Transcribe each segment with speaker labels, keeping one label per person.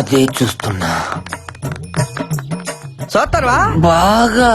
Speaker 1: అదే చూస్తున్నా.
Speaker 2: చూస్తారువా
Speaker 1: బాగా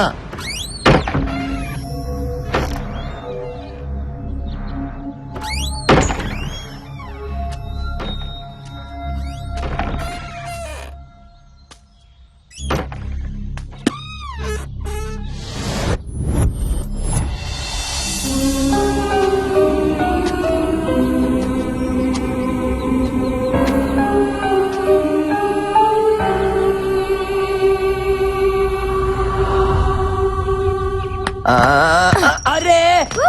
Speaker 2: అరే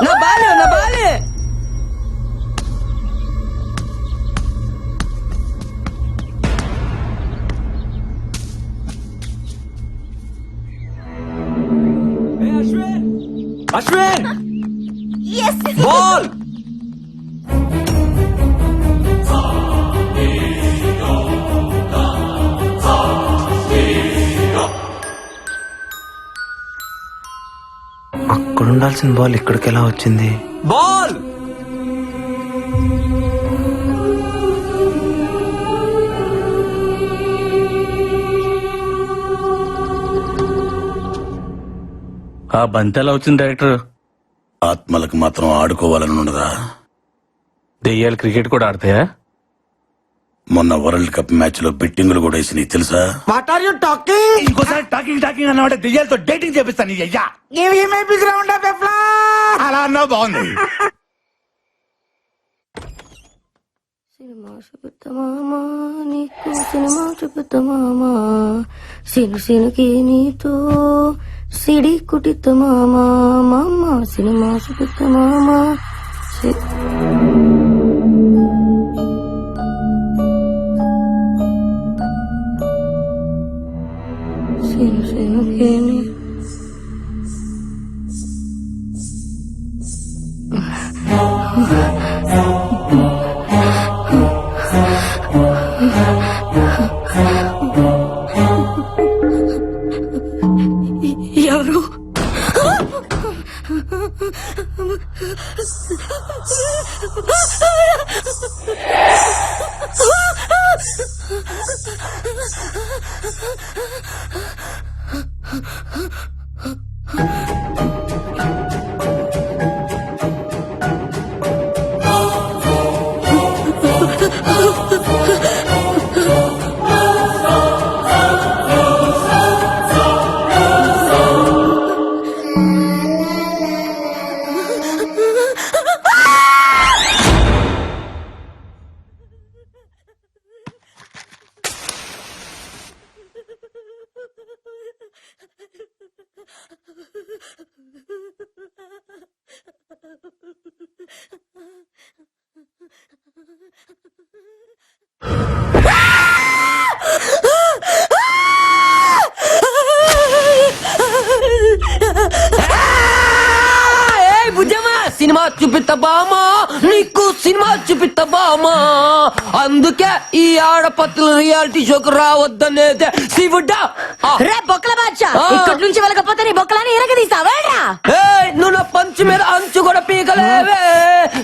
Speaker 2: నా బాలే నా బాలే. అశ్విన్ బాల్.
Speaker 1: అక్కడ ఉండాల్సిన బాల్ ఇక్కడికి ఎలా వచ్చింది?
Speaker 2: బాల్
Speaker 3: ఆ బంతి ఎలా వచ్చింది డైరెక్టర్?
Speaker 4: ఆత్మలకు మాత్రం ఆడుకోవాలని ఉండదా?
Speaker 3: దెయ్యాలు క్రికెట్ కూడా ఆడతాయా?
Speaker 4: మొన్న వరల్డ్ కప్ మ్యాచ్ లో బెట్టింగులు కూడా వేసినాయి తెలుసా?
Speaker 2: What are you talking?
Speaker 4: ఇంకోసారి టాకింగ్ అన్నమాట దెయ్యాలతో డేటింగ్ చేపిస్తాను. అయ్యా అలా అన్నా బాగుంది.
Speaker 5: సినిమా చూపుతామా నీకు, సినిమా చూపుతామా సినుకి నీతో సిడి కుటితమామా మామ, సినిమా చూపుతామా సినుకి నీ ఎవరు? సినిమా చూపిస్తామా నీకు, సినిమా చూపిస్తామా. అందుకే ఈ ఆడపత్రుల రియాలిటీ షోకు రావద్దనేదే శివుడా. రే బొక్కల బాద్షా, ఇక్కడి నుంచి వెళ్ళకపోతే నీ బొక్కలని ఇరగదీస్తావా?
Speaker 2: నువ్వు నా పంచు మీద అంచు కూడా పీకలేవే.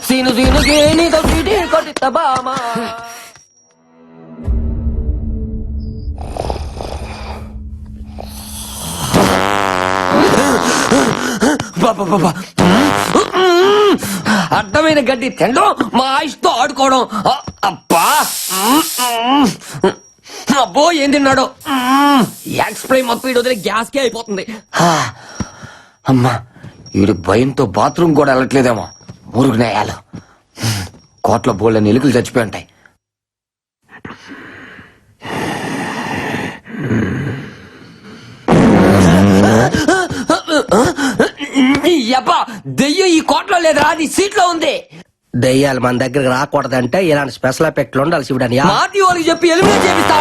Speaker 2: సీనుకి నీతో సిటీ కొట్టిస్తామా. అడ్డమైన గడ్డి తినడం, మా ఆయుష్తో ఆడుకోవడం. అబ్బా అబ్బో ఏం తిన్నాడు. ఎక్స్ప్రెస్ మొత్తం వీడు వదిలే గ్యాస్కే అయిపోతుంది. అమ్మా వీడు భయంతో బాత్రూమ్ కూడా వెళ్ళట్లేదేమో. మురుగునేయాలు కోట్ల బోళ్ళ ఎలుకలు చచ్చిపోయి ఉంటాయి. దెయ్యం ఈ కోట్లో లేదా, అది సీట్లో ఉంది.
Speaker 6: దెయ్యాలు మన దగ్గరకు రాకూడదంటే ఇలాంటి స్పెషల్ ఎఫెక్ట్లు ఉండాలి శివుడని
Speaker 2: మాటి వాళ్ళకి చెప్పి ఎలిమినేట్ చేపిస్తా.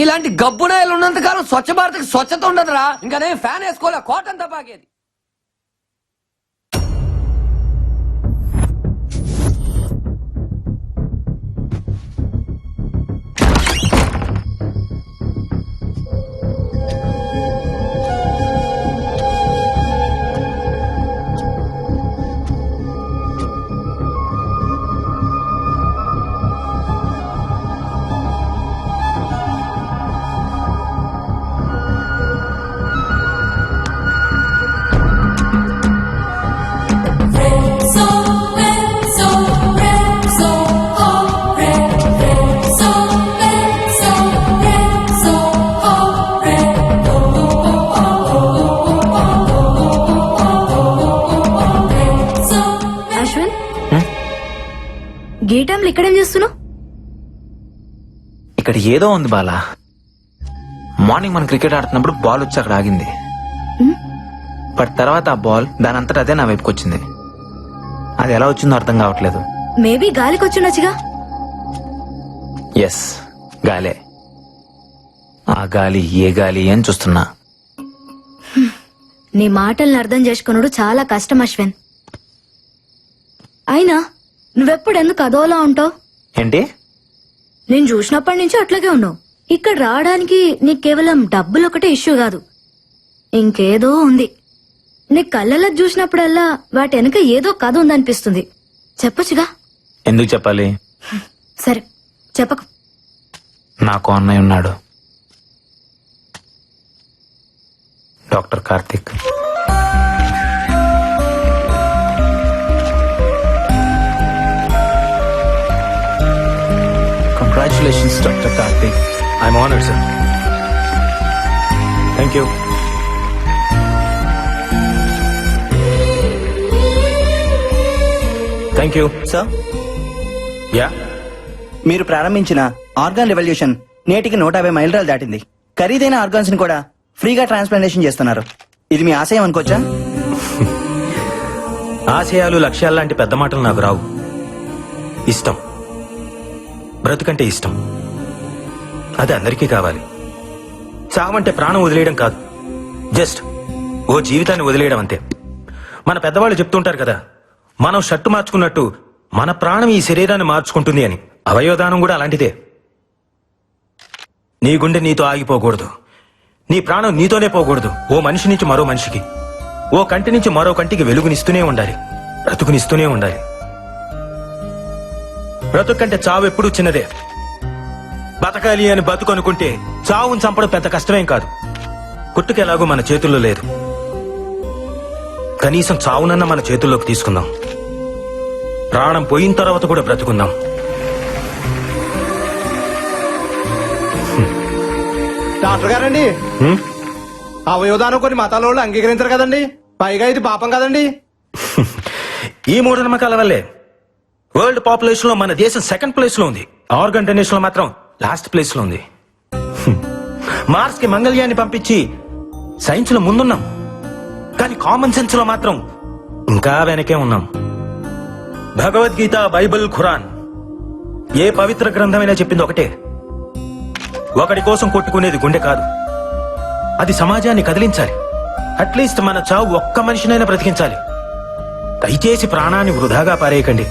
Speaker 2: ఇలాంటి గబ్బునాయలు ఉన్నంత కాలం స్వచ్ఛ భారత్ స్వచ్ఛత ఉండదురా. ఇంకా నేను ఫ్యాన్ వేసుకోలే, కోటంతా పాకేది.
Speaker 7: గీ టైంలో ఇక్కడేం చేస్తున్నావు?
Speaker 1: ఇక్కడ ఏదో ఉంది బాలా. మార్నింగ్ మనం క్రికెట్ ఆడుతున్నప్పుడు బాల్ వచ్చి అక్కడ ఆగింది. బట్ తర్వాత ఆ బాల్ దాని అంతటా అదే నా వైపుకి వచ్చింది. అది ఎలా వచ్చిందో అర్థం కావట్లేదు.
Speaker 7: మేబీ గాలికి వచ్చిండొచ్చుగా.
Speaker 1: ఎస్, గాలే. ఆ గాలి ఏ గాలి అని చూస్తున్నా.
Speaker 7: నీ మాటల్ని అర్థం చేసుకున్నాడు చాలా కష్టం అశ్విన్. అయినా నువ్వెప్పుడు ఎందుకు అదోలా ఉంటావు?
Speaker 1: ఏంటి?
Speaker 7: నేను చూసినప్పటి నుంచి అట్లాగే ఉన్నావు. ఇక్కడ రావడానికి నీకు కేవలం డబ్బులు ఒకటే ఇష్యూ కాదు, ఇంకేదో ఉంది. నీ కళ్ళలో చూసినప్పుడల్లా వాటి వెనక ఏదో కథ ఉందనిపిస్తుంది. చెప్పొచ్చుగా.
Speaker 1: ఎందుకు చెప్పాలి?
Speaker 7: సరే చెప్పకు.
Speaker 1: నాకు అన్నయ్య ఉన్నాడు, doctor Karthik. Congratulations doctor Karthik.
Speaker 3: I'm honoured sir. Thank you. Thank you.
Speaker 8: Sir,
Speaker 3: yeah,
Speaker 8: మీరు ప్రారంభించిన ఆర్గాన్ రెవల్యూషన్ నేటికి 150 మైలురాలు దాటింది. ఖరీదైన ఆర్గాన్స్ ని కూడా ఫ్రీగా ట్రాన్స్ప్లాంటేషన్ చేస్తున్నారు. ఇది మీ ఆశయం అనుకోవచ్చా?
Speaker 9: ఆశయాలు లక్ష్యాలు లాంటి పెద్ద మాటలు నాకు రావు. ఇష్టం, బ్రతుకంటే ఇష్టం. అది అందరికీ కావాలి. చావంటే ప్రాణం వదిలేయడం కాదు, జస్ట్ ఓ జీవితాన్ని వదిలేయడం అంతే. మన పెద్దవాళ్ళు చెప్తుంటారు కదా, మనం షర్టు మార్చుకున్నట్టు మన ప్రాణం ఈ శరీరాన్ని మార్చుకుంటుంది అని. అవయవదానం కూడా అలాంటిదే. నీ గుండె నీతో ఆగిపోకూడదు, నీ ప్రాణం నీతోనే పోకూడదు. ఓ మనిషి నుంచి మరో మనిషికి, ఓ కంటి నుంచి మరో కంటికి వెలుగునిస్తూనే ఉండాలి, బ్రతుకునిస్తూనే ఉండాలి. బ్రతుకంటే చావు ఎప్పుడూ చిన్నదే. బతకాలి అని బతుకు అనుకుంటే చావుని చంపడం పెద్ద కష్టమేం కాదు. పుట్టుకెలాగో మన చేతుల్లో లేదు, కనీసం చావునన్న మన చేతుల్లోకి తీసుకుందాం. ప్రాణం పోయిన తర్వాత కూడా బ్రతుకుందాం.
Speaker 10: డాక్టర్ గారండి, అవయవదానం కొన్ని మతాల వాళ్ళు అంగీకరించారు కదండి, పైగా ఇది పాపం కదండి.
Speaker 9: ఈ మూఢనమ్మకాల వల్లే వరల్డ్ పాపులేషన్ లో మన దేశం సెకండ్ ప్లేస్ లో ఉంది, ఆర్గన్ డొనేషన్ లో మాత్రం లాస్ట్ ప్లేస్ లో ఉంది. మార్స్ కి మంగళ్యాన్ని పంపించి సైన్స్ లో ముందున్నాం, కానీ కామన్ సెన్స్ లో మాత్రం ఇంకా వెనకే ఉన్నాం. భగవద్గీత, బైబిల్, ఖురాన్ ఏ పవిత్ర గ్రంథమైనా చెప్పింది ఒకటే, ఒకడి కోసం కొట్టుకునేది గుండె కాదు, అది సమాజాన్ని కదిలించాలి. అట్లీస్ట్ మన చావు ఒక్క మనిషినైనా బ్రతికించాలి. దయచేసి ప్రాణాన్ని వృధాగా పారేయకండి,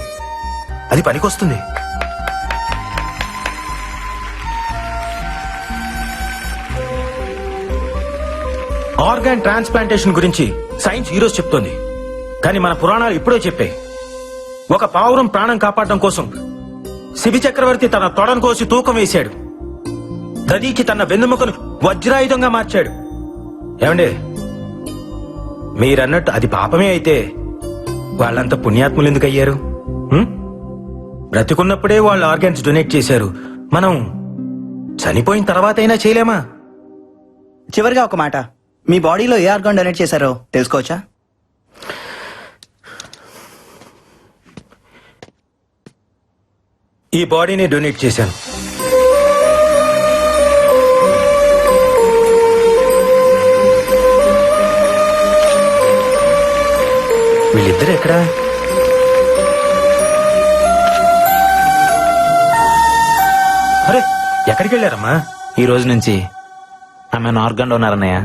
Speaker 9: అది పనికొస్తుంది. ఆర్గాన్ ట్రాన్స్ప్లాంటేషన్ గురించి సైన్స్ ఈరోజు చెప్తోంది, కానీ మన పురాణాలు ఇప్పుడో చెప్పాయి. ఒక పావురం ప్రాణం కాపాడడం కోసం శిబి చక్రవర్తి తన తొడను కోసి తూకం వేశాడు, దదీకి తన వెన్నెముకను వజ్రాయుధంగా మార్చాడు. ఏమండే, మీరన్నట్టు అది పాపమే అయితే వాళ్ళంత పుణ్యాత్ములు ఎందుకు అయ్యారు? బ్రతికున్నప్పుడే వాళ్ళు ఆర్గాన్స్ డొనేట్ చేశారు, మనం చనిపోయిన తర్వాత అయినా చేయలేమా?
Speaker 8: చివరిగా ఒక మాట, మీ బాడీలో ఏ ఆర్గాన్ డొనేట్ చేశారో తెలుసుకోవచ్చా?
Speaker 9: ఈ బాడీని డొనేట్ చేశాను. వీళ్ళిద్దరు ఎక్కడా? అరే, ఎక్కడికి వెళ్ళారమ్మా?
Speaker 1: ఈ రోజు నుంచి ఆమె ఆర్గాన్ డోనర్ అన్నయ్య.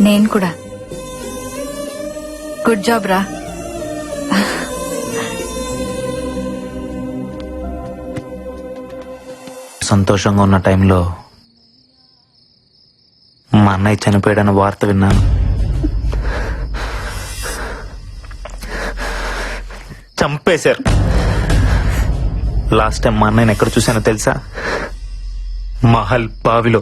Speaker 7: నేను కూడా. గుడ్ జాబ్ రా.
Speaker 1: సంతోషంగా ఉన్న టైంలో మా అన్నయ్య చనిపోయాడన్న వార్త విన్నాను. చంపేశారు. లాస్ట్ టైం మా అన్నయ్యని ఎక్కడ చూశానో తెలుసా? మహల్ బావిలో.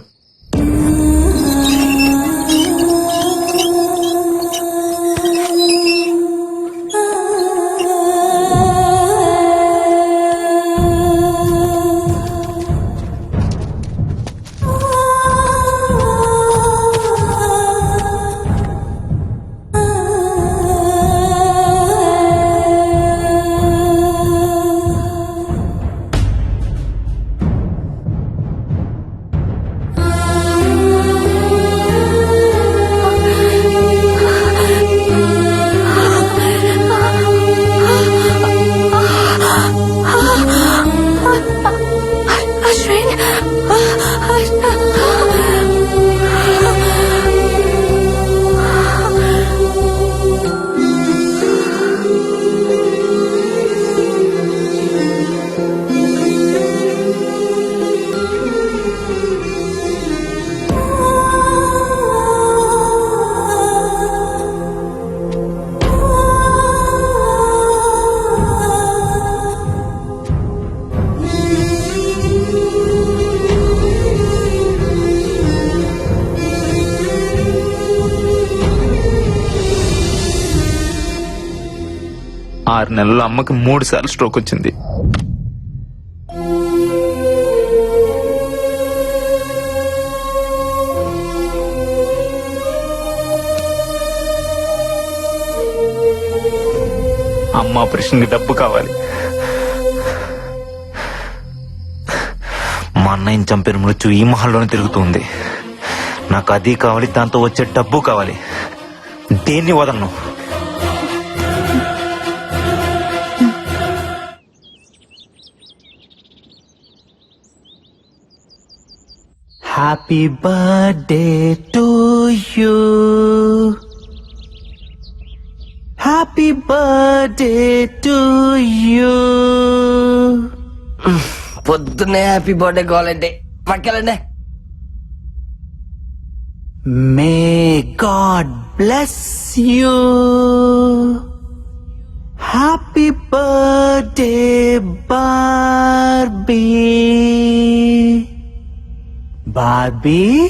Speaker 1: 6 నెలల్లో అమ్మకి 3 సార్లు స్ట్రోక్ వచ్చింది. అమ్మ ఆపరేషన్కి డబ్బు కావాలి. మా అన్నయ్యని చంపిన మృత్యు ఈ మహల్లోనే తిరుగుతుంది. నాకు అది కావాలి, దాంతో వచ్చే డబ్బు కావాలి. దేన్ని వదలను. Happy birthday to you, happy birthday to you.
Speaker 2: పొద్దున్నే హ్యాపీ బర్త్డే కావాలంటే పక్కెళ్ళండి.
Speaker 1: May God bless you. Happy birthday, Barbie. Barbie,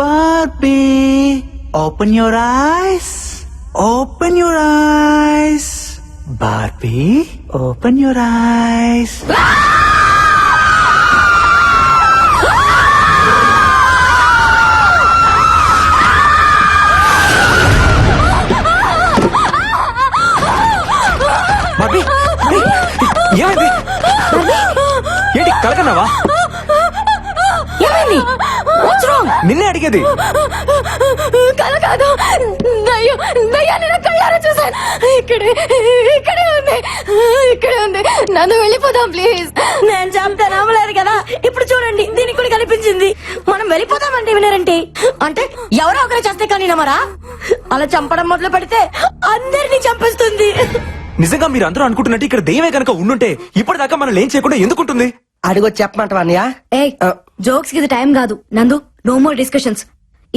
Speaker 1: Barbie, open your eyes. Open your eyes. Barbie, open your eyes.
Speaker 3: ఏమైంది? ఏంటి కలకన్నావా?
Speaker 7: ఏమైంది? What's wrong?
Speaker 3: నిన్నే అడిగేది.
Speaker 7: కల కాదు, దయ్యం, దయ్యాన్ని నా కళ్ళారా చూశాను. ఇక్కడే ఉంది. నన్ను వెళ్ళిపోదాం ప్లీజ్. నేను చెప్తే నమ్మలేదు కదా, ఇప్పుడు చూడండి దీనికి కూడా కనిపించింది. మనం వెళ్ళిపోదామంటే వినరంటే, అంటే ఎవరో ఒకరు చేస్తే కానీ నమ్మరా? అలా చంపడం మొదలు పెడితే అందరినీ చంపేస్తుంది.
Speaker 3: నిజంగా మీరు అందరూ అనుకుంటున్నట్టు ఇక్కడ దెయ్యమే కనుక ఉండుంటే ఇప్పటిదాకా మనం ఏం చేయకుండా ఎందుకుంటుంది?
Speaker 6: అడిగొచ్చి చెప్పమంటావా అన్నయ్య?
Speaker 7: ఏ జోక్స్ కి ఇది టైం కాదు నందు. No more discussions.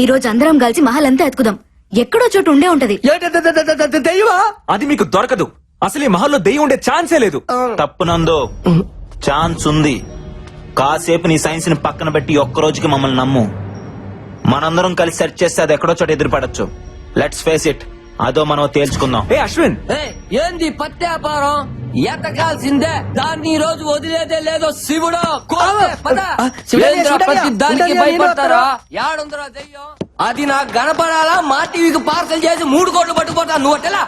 Speaker 7: ఈ రోజు అందరం కలిసి మహల్ అంతా ఎత్తుకుదాం. ఎక్కడో చోటు ఉండే ఉంటది.
Speaker 6: దెయ్యమా?
Speaker 3: అది మీకు దొరకదు. అసలు ఈ మహల్లో దెయ్యం ఉండే ఛాన్సే లేదు.
Speaker 1: తప్పునందో ఛాన్స్ ఉంది. కాసేపు నీ సైన్స్ ని పక్కన పెట్టి ఒక్క రోజుకి మమ్మల్ని నమ్ము. మనందరం కలిసి సెర్చ్ చేస్తే అది ఎక్కడో చోట ఎదురుపడచ్చు. Let's face it. అదో మనం తేల్చుకుందాం.
Speaker 3: ఏ అశ్విన్,
Speaker 5: ఏంది పత్యాపారం? ఎతకాల్సిందే, దాన్ని ఈ రోజు వదిలేదే లేదో శివుడు. ప్రతి దానికి భయపడతారా? యాడుందరా దెయ్యం? అది నాకు కనపడాలా? మా టీవీకి పార్సల్ చేసి 3 కోట్లు పట్టుకుపోతా. నువ్వు అట్టెలా